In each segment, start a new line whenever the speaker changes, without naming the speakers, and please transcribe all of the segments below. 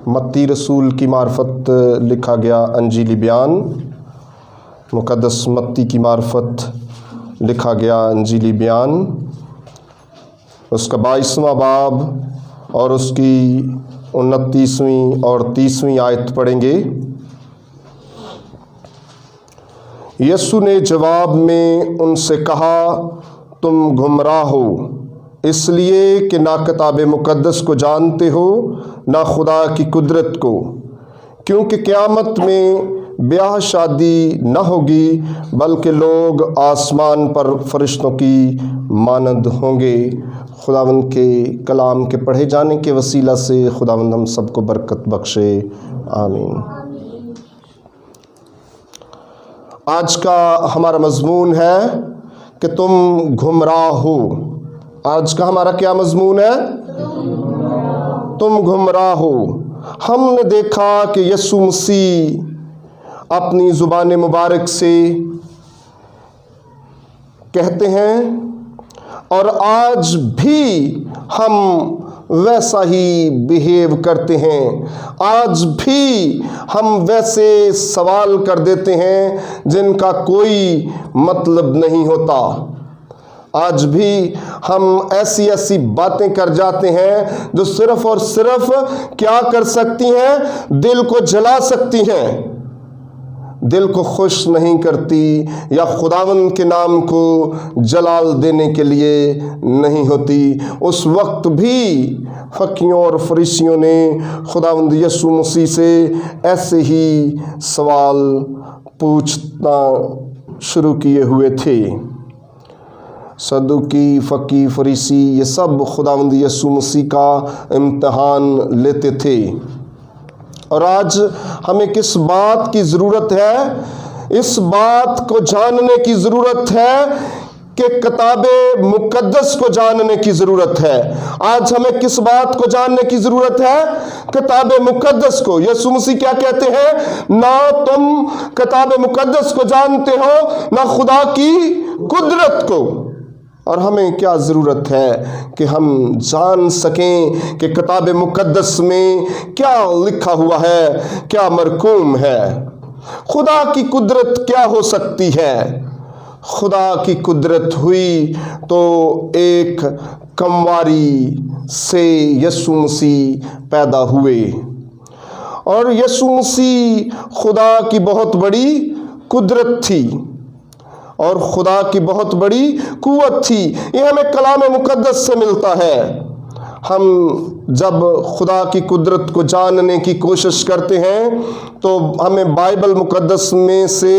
متی رسول کی معرفت لکھا گیا انجیلی بیان، مقدس متی کی معرفت لکھا گیا انجیلی بیان، اس کا 22واں باب اور اس کی 29ویں اور 30ویں آیت پڑھیں گے۔ یسوع نے جواب میں ان سے کہا، تم گمراہ ہو، اس لیے کہ نہ کتاب مقدس کو جانتے ہو نہ خدا کی قدرت کو، کیونکہ قیامت میں بیاہ شادی نہ ہوگی بلکہ لوگ آسمان پر فرشتوں کی مانند ہوں گے۔ خداوند کے کلام کے پڑھے جانے کے وسیلہ سے خداوند ہم سب کو برکت بخشے، آمین۔ آج کا ہمارا مضمون ہے کہ تم گمراہ ہو۔ آج کا ہمارا کیا مضمون ہے؟ تم گمراہ ہو۔ ہم نے دیکھا کہ یسوع مسیح اپنی زبان مبارک سے کہتے ہیں اور آج بھی ہم ویسا ہی بیہیو کرتے ہیں، آج بھی ہم ویسے سوال کر دیتے ہیں جن کا کوئی مطلب نہیں ہوتا، آج بھی ہم ایسی باتیں کر جاتے ہیں جو صرف اور صرف کیا کر سکتی ہیں؟ دل کو جلا سکتی ہیں، دل کو خوش نہیں کرتی یا خداوند کے نام کو جلال دینے کے لیے نہیں ہوتی۔ اس وقت بھی فقیوں اور فریسیوں نے خداوند یسوع مسیح سے ایسے ہی سوال پوچھنا شروع کیے ہوئے تھے۔ صدوقی، فقی، فریسی یہ سب خداوند یسوع مسیح کا امتحان لیتے تھے، اور آج ہمیں کس بات کی ضرورت ہے؟ اس بات کو جاننے کی ضرورت ہے کہ کتاب مقدس کو جاننے کی ضرورت ہے۔ آج ہمیں کس بات کو جاننے کی ضرورت ہے؟ کتاب مقدس کو۔ یسوع مسیح کیا کہتے ہیں؟ نہ تم کتاب مقدس کو جانتے ہو نہ خدا کی قدرت کو۔ اور ہمیں کیا ضرورت ہے کہ ہم جان سکیں کہ کتاب مقدس میں کیا لکھا ہوا ہے، کیا مرقوم ہے۔ خدا کی قدرت کیا ہو سکتی ہے؟ خدا کی قدرت ہوئی تو ایک کمواری سے یسوع مسیح پیدا ہوئے، اور یسوع مسیح خدا کی بہت بڑی قدرت تھی اور خدا کی بہت بڑی قوت تھی۔ یہ ہمیں کلام مقدس سے ملتا ہے۔ ہم جب خدا کی قدرت کو جاننے کی کوشش کرتے ہیں تو ہمیں بائبل مقدس میں سے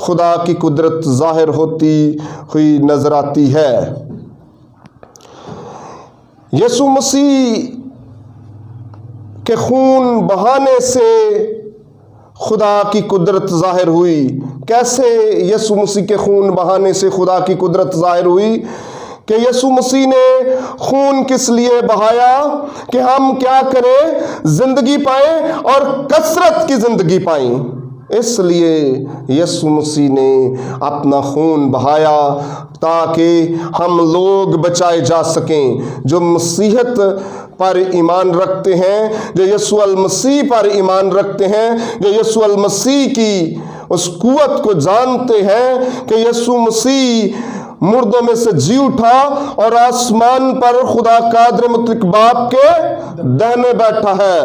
خدا کی قدرت ظاہر ہوتی ہوئی نظر آتی ہے۔ یسوع مسیح کے خون بہانے سے خدا کی قدرت ظاہر ہوئی۔ کیسے یسوع مسیح کے خون بہانے سے خدا کی قدرت ظاہر ہوئی؟ کہ یسوع مسیح نے خون کس لیے بہایا؟ کہ ہم کیا کریں؟ زندگی پائیں اور کثرت کی زندگی پائیں۔ اس لیے یسوع مسیح نے اپنا خون بہایا تاکہ ہم لوگ بچائے جا سکیں، جو مسیحیت پر ایمان رکھتے ہیں، جو یسوع المسیح پر ایمان رکھتے ہیں، جو یسوع المسیح کی اس قوت کو جانتے ہیں کہ یسوع مسیح مردوں میں سے جی اٹھا اور آسمان پر خدا قادر مطلق باپ کے دہنے بیٹھا ہے،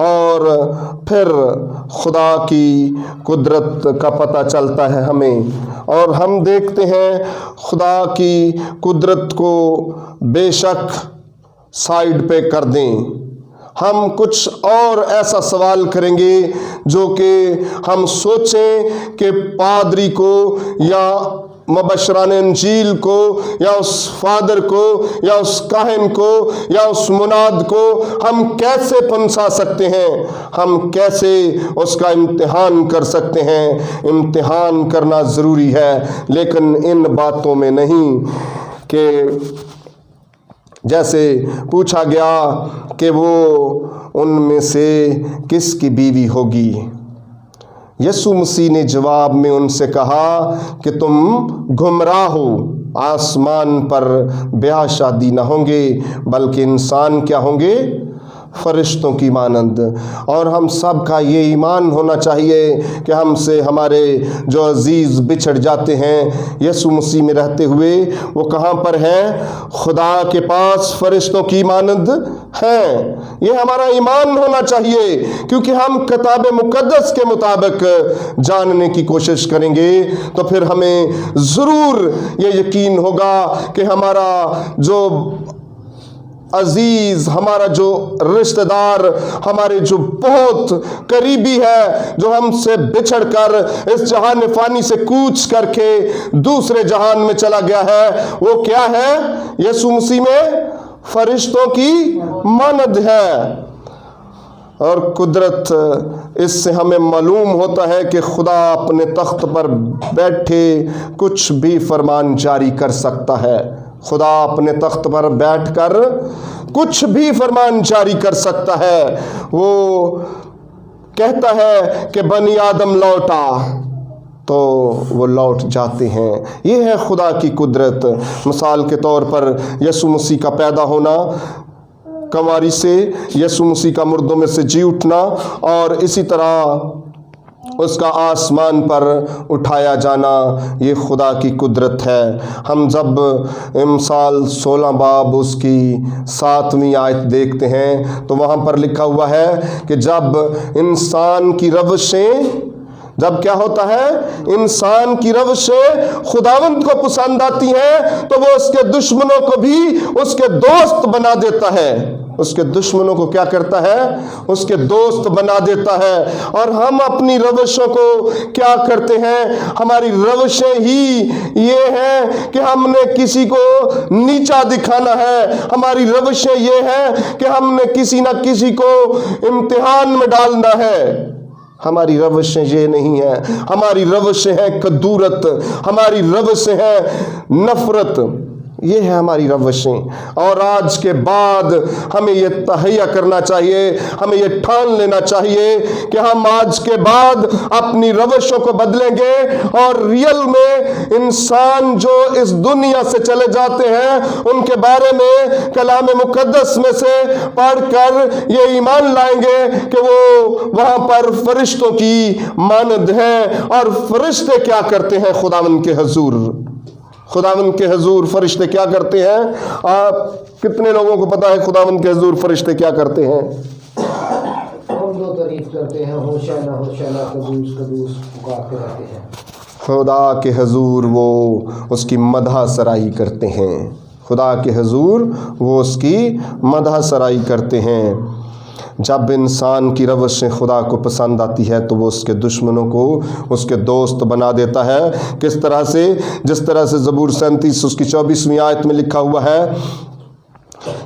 اور پھر خدا کی قدرت کا پتہ چلتا ہے ہمیں، اور ہم دیکھتے ہیں خدا کی قدرت کو بے شک سائیڈ پہ کر دیں۔ ہم کچھ اور ایسا سوال کریں گے جو کہ ہم سوچیں کہ پادری کو یا مبشران انجیل کو یا اس فادر کو یا اس کاہن کو یا اس مناد کو ہم کیسے پنسا سکتے ہیں، ہم کیسے اس کا امتحان کر سکتے ہیں۔ امتحان کرنا ضروری ہے، لیکن ان باتوں میں نہیں کہ جیسے پوچھا گیا کہ وہ ان میں سے کس کی بیوی ہوگی۔ یسوع مسیح نے جواب میں ان سے کہا کہ تم گمراہ ہو، آسمان پر بیاہ شادی نہ ہوں گے بلکہ انسان کیا ہوں گے؟ فرشتوں کی مانند۔ اور ہم سب کا یہ ایمان ہونا چاہیے کہ ہم سے ہمارے جو عزیز بچھڑ جاتے ہیں یسوع مسیح میں رہتے ہوئے، وہ کہاں پر ہیں؟ خدا کے پاس فرشتوں کی مانند ہیں۔ یہ ہمارا ایمان ہونا چاہیے، کیونکہ ہم کتاب مقدس کے مطابق جاننے کی کوشش کریں گے تو پھر ہمیں ضرور یہ یقین ہوگا کہ ہمارا جو عزیز، ہمارا جو رشتہ دار، ہمارے جو بہت قریبی ہے، جو ہم سے بچھڑ کر اس جہان فانی سے کوچ کر کے دوسرے جہان میں چلا گیا ہے، وہ کیا ہے؟ یسوع مسیح میں فرشتوں کی مانند ہے۔ اور قدرت، اس سے ہمیں معلوم ہوتا ہے کہ خدا اپنے تخت پر بیٹھے کچھ بھی فرمان جاری کر سکتا ہے۔ خدا اپنے تخت پر بیٹھ کر کچھ بھی فرمان جاری کر سکتا ہے۔ وہ کہتا ہے کہ بنی آدم لوٹا تو وہ لوٹ جاتے ہیں۔ یہ ہے خدا کی قدرت۔ مثال کے طور پر یسوع مسیح کا پیدا ہونا، کنواری سے یسوع مسیح کا مردوں میں سے جی اٹھنا، اور اسی طرح اس کا آسمان پر اٹھایا جانا، یہ خدا کی قدرت ہے۔ ہم جب امثال 16 باب اس کی 7ویں آیت دیکھتے ہیں تو وہاں پر لکھا ہوا ہے کہ جب انسان کی روشیں، جب کیا ہوتا ہے؟ انسان کی روشیں خداوند کو پسند آتی ہیں تو وہ اس کے دشمنوں کو بھی اس کے دوست بنا دیتا ہے۔ اس کے دشمنوں کو کیا کرتا ہے؟ اس کے دوست بنا دیتا ہے۔ اور ہم اپنی روشوں کو کیا کرتے ہیں؟ ہماری روشیں ہی یہ ہیں کہ ہم نے کسی کو نیچا دکھانا ہے۔ ہماری روشیں یہ ہیں کہ ہم نے کسی نہ کسی کو امتحان میں ڈالنا ہے۔ ہماری روشیں یہ نہیں ہیں۔ ہماری روشیں ہیں کدورت، ہماری روشیں ہیں نفرت، یہ ہے ہماری روشیں۔ اور آج کے بعد ہمیں یہ تہیہ کرنا چاہیے، ہمیں یہ ٹھان لینا چاہیے کہ ہم آج کے بعد اپنی روشوں کو بدلیں گے، اور ریئل میں انسان جو اس دنیا سے چلے جاتے ہیں ان کے بارے میں کلام مقدس میں سے پڑھ کر یہ ایمان لائیں گے کہ وہ وہاں پر فرشتوں کی مانند ہیں۔ اور فرشتے کیا کرتے ہیں خداوند کے حضور؟ خداوند کے حضور فرشتے کیا کرتے ہیں؟ آپ کتنے لوگوں کو پتا ہے خداوند کے حضور فرشتے کیا کرتے ہیں؟
ہم دو تعریف کرتے ہیں، ہوشانا ہوشانا، قدوس قدوس پکارتے رہتے ہیں۔
خدا کے حضور وہ اس کی مدح سرائی کرتے ہیں۔ خدا کے حضور وہ اس کی مدح سرائی کرتے ہیں۔ جب انسان کی روشیں خدا کو پسند آتی ہے تو وہ اس کے دشمنوں کو اس کے دوست بنا دیتا ہے۔ کس طرح سے؟ جس طرح سے زبور 37 اس کی 24ویں آیت میں لکھا ہوا ہے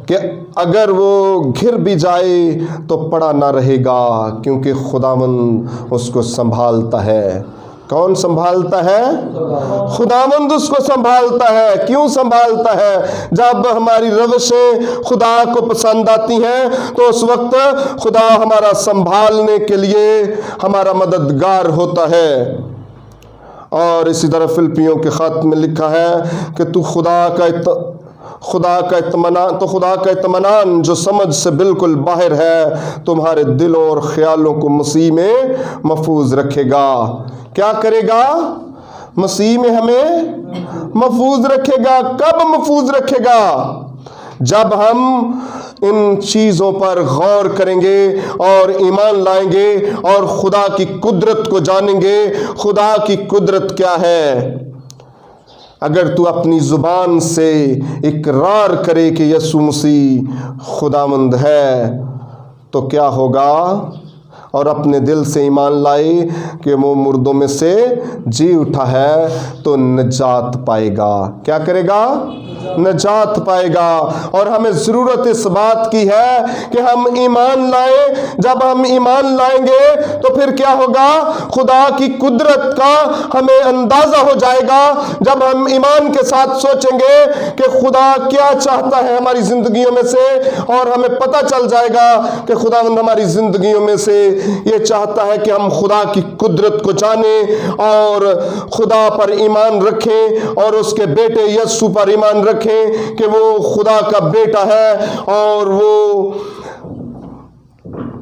کہ اگر وہ گر بھی جائے تو پڑا نہ رہے گا، کیونکہ خداوند اس کو سنبھالتا ہے۔ کون سنبھالتا ہے؟ خداوند اس کو سنبھالتا ہے۔ کیوں سنبھالتا ہے؟ جب ہماری روشیں خدا کو پسند آتی ہیں تو اس وقت خدا ہمارا سنبھالنے کے لیے ہمارا مددگار ہوتا ہے۔ اور اسی طرح فلپیوں کے خط میں لکھا ہے کہ تو خدا کا اطمینان جو سمجھ سے بالکل باہر ہے تمہارے دلوں اور خیالوں کو مسیح میں محفوظ رکھے گا۔ کیا کرے گا؟ مسیح میں ہمیں محفوظ رکھے گا۔ کب محفوظ رکھے گا؟ جب ہم ان چیزوں پر غور کریں گے اور ایمان لائیں گے اور خدا کی قدرت کو جانیں گے۔ خدا کی قدرت کیا ہے؟ اگر تو اپنی زبان سے اقرار کرے کہ یسوع مسیح خداوند ہے تو کیا ہوگا؟ اور اپنے دل سے ایمان لائے کہ وہ مردوں میں سے جی اٹھا ہے تو نجات پائے گا۔ کیا کرے گا؟ نجات پائے گا۔ اور ہمیں ضرورت اس بات کی ہے کہ ہم ایمان لائیں۔ جب ہم ایمان لائیں گے تو پھر کیا ہوگا؟ خدا کی قدرت کا ہمیں اندازہ ہو جائے گا۔ جب ہم ایمان کے ساتھ سوچیں گے کہ خدا کیا چاہتا ہے ہماری زندگیوں میں سے، اور ہمیں پتہ چل جائے گا کہ خداوند ہماری زندگیوں میں سے یہ چاہتا ہے کہ ہم خدا کی قدرت کو جانیں اور خدا پر ایمان رکھیں اور اس کے بیٹے یسوع پر ایمان رکھیں کہ وہ خدا کا بیٹا ہے اور وہ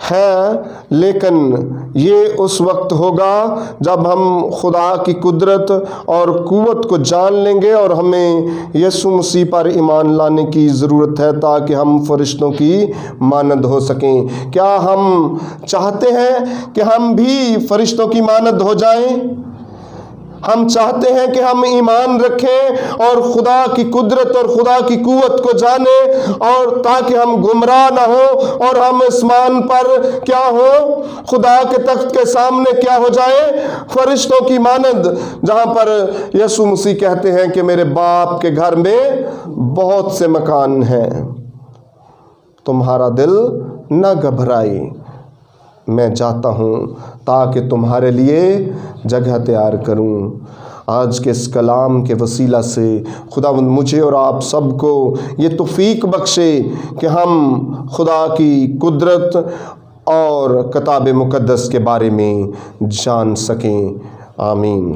ہے، لیکن یہ اس وقت ہوگا جب ہم خدا کی قدرت اور قوت کو جان لیں گے، اور ہمیں یسوع مسیح پر ایمان لانے کی ضرورت ہے تاکہ ہم فرشتوں کی مانند ہو سکیں۔ کیا ہم چاہتے ہیں کہ ہم بھی فرشتوں کی مانند ہو جائیں؟ ہم چاہتے ہیں کہ ہم ایمان رکھیں اور خدا کی قدرت اور خدا کی قوت کو جانیں، اور تاکہ ہم گمراہ نہ ہوں اور ہم آسمان پر کیا ہو، خدا کے تخت کے سامنے کیا ہو جائیں، فرشتوں کی مانند، جہاں پر یسوع مسیح کہتے ہیں کہ میرے باپ کے گھر میں بہت سے مکان ہیں، تمہارا دل نہ گھبرائے، میں جاتا ہوں تاکہ تمہارے لیے جگہ تیار کروں۔ آج کے اس کلام کے وسیلہ سے خداوند مجھے اور آپ سب کو یہ توفیق بخشے کہ ہم خدا کی قدرت اور کتاب مقدس کے بارے میں جان سکیں۔ آمین۔